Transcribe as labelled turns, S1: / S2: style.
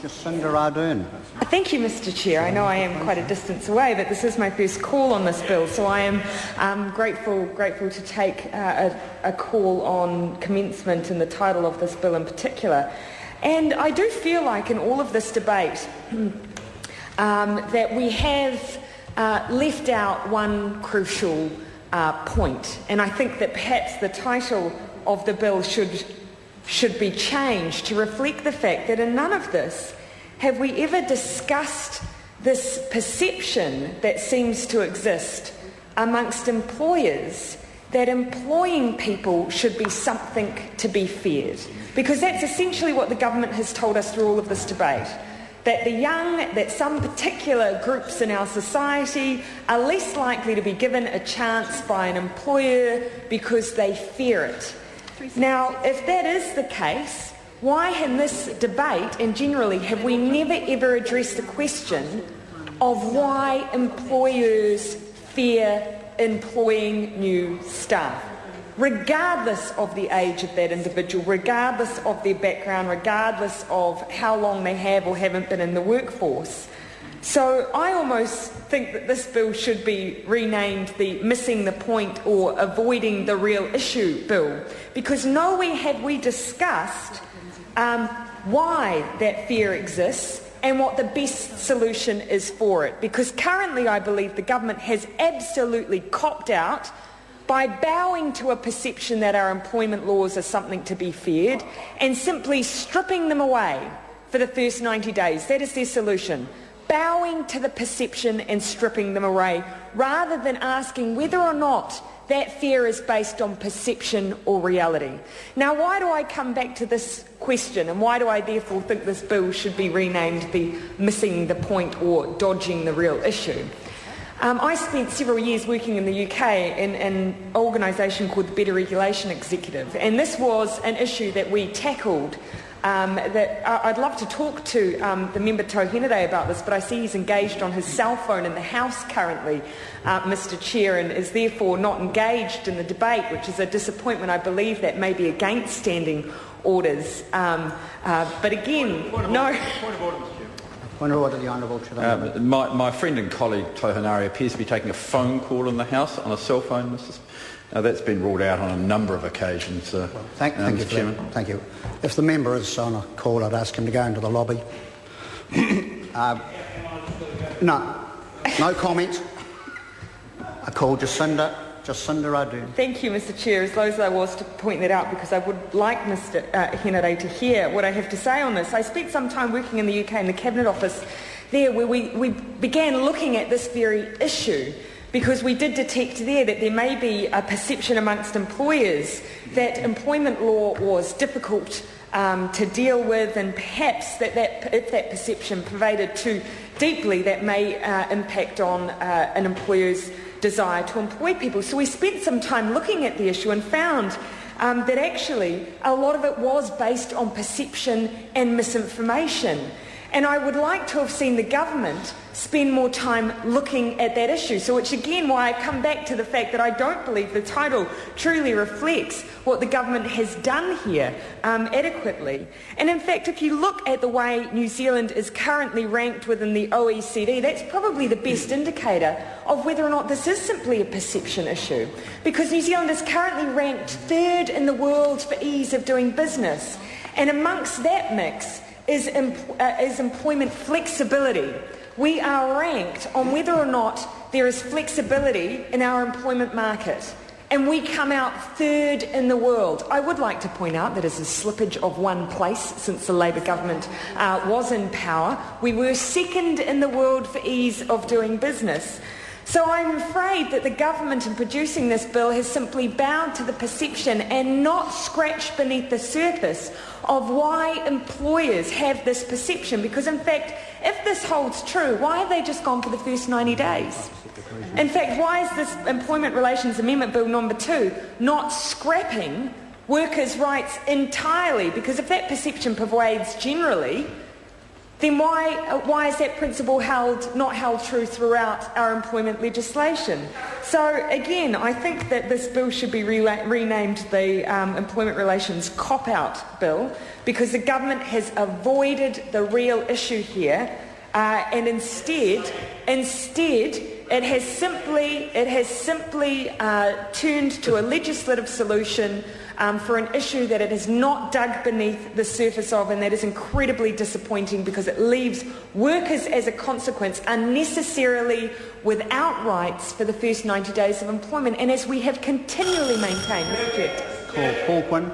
S1: Jacinda Ardern.
S2: Thank you, Mr. Chair. I know I am quite a distance away, but this is my first call on this bill, so I am grateful to take a call on commencement and the title of this bill in particular. And I do feel like in all of this debate that we have left out one crucial point, and I think that perhaps the title of the bill should be changed to reflect the fact that in none of this have we ever discussed this perception that seems to exist amongst employers that employing people should be something to be feared. Because that's essentially what the government has told us through all of this debate. That the young, that some particular groups in our society are less likely to be given a chance by an employer because they fear it. Now, if that is the case, why in this debate, and generally, have we never ever addressed the question of why employers fear employing new staff, regardless of the age of that individual, regardless of their background, regardless of how long they have or haven't been in the workforce? So I almost think that this bill should be renamed the Missing the Point or Avoiding the Real Issue bill, because nowhere have we discussed why that fear exists and what the best solution is for it. Because currently I believe the government has absolutely copped out by bowing to a perception that our employment laws are something to be feared and simply stripping them away for the first 90 days. That is their solution. Bowing to the perception and stripping them away, rather than asking whether or not that fear is based on perception or reality. Now, why do I come back to this question, and why do I therefore think this bill should be renamed the Missing the Point or Dodging the Real Issue? I spent several years working in the UK in an organisation called the Better Regulation Executive, and this was an issue that we tackled. That I'd love to talk to the member Tohenade about this, but I see he's engaged on his cell phone in the House currently, Mr. Chair, and is therefore not engaged in the debate, which is a disappointment. I believe that may be against standing orders. But again, no.
S1: Point of order, the Honourable Chair.
S3: My friend and colleague Tohenare appears to be taking a phone call in the House on a cell phone, Mr. That's been ruled out on a number of occasions.
S1: Thank you,
S3: Mr. Chairman.
S1: Thank you. If the member is on a call, I'd ask him to go into the lobby. No comment. I call Jacinda Ardern.
S2: Thank you, Mr. Chair. As low as I was to point that out, because I would like Mr. Henare to hear what I have to say on this. I spent some time working in the UK in the Cabinet Office there, where we began looking at this very issue, because we did detect there that there may be a perception amongst employers that employment law was difficult to deal with, and perhaps that if that perception pervaded too deeply, that may impact on an employer's desire to employ people. So we spent some time looking at the issue and found that actually a lot of it was based on perception and misinformation. And I would like to have seen the government spend more time looking at that issue. So which again why I come back to the fact that I don't believe the title truly reflects what the government has done here adequately. And in fact, if you look at the way New Zealand is currently ranked within the OECD, that's probably the best indicator of whether or not this is simply a perception issue. Because New Zealand is currently ranked third in the world for ease of doing business. And amongst that mix is employment flexibility. We are ranked on whether or not there is flexibility in our employment market, and we come out third in the world. I would like to point out that as a slippage of one place since the Labour government was in power, we were second in the world for ease of doing business. So I'm afraid that the government in producing this bill has simply bowed to the perception and not scratched beneath the surface of why employers have this perception. Because in fact, if this holds true, why have they just gone for the first 90 days? In fact, why is this Employment Relations Amendment Bill number 2 not scrapping workers' rights entirely? Because if that perception pervades generally, then why is that principle not held true throughout our employment legislation? So again, I think that this bill should be renamed the Employment Relations Cop-Out Bill, because the government has avoided the real issue here, and instead it has simply turned to a legislative solution for an issue that it has not dug beneath the surface of, and that is incredibly disappointing, because it leaves workers as a consequence unnecessarily without rights for the first 90 days of employment. And as we have continually maintained, Mr. Chair.
S1: Paul Quinn.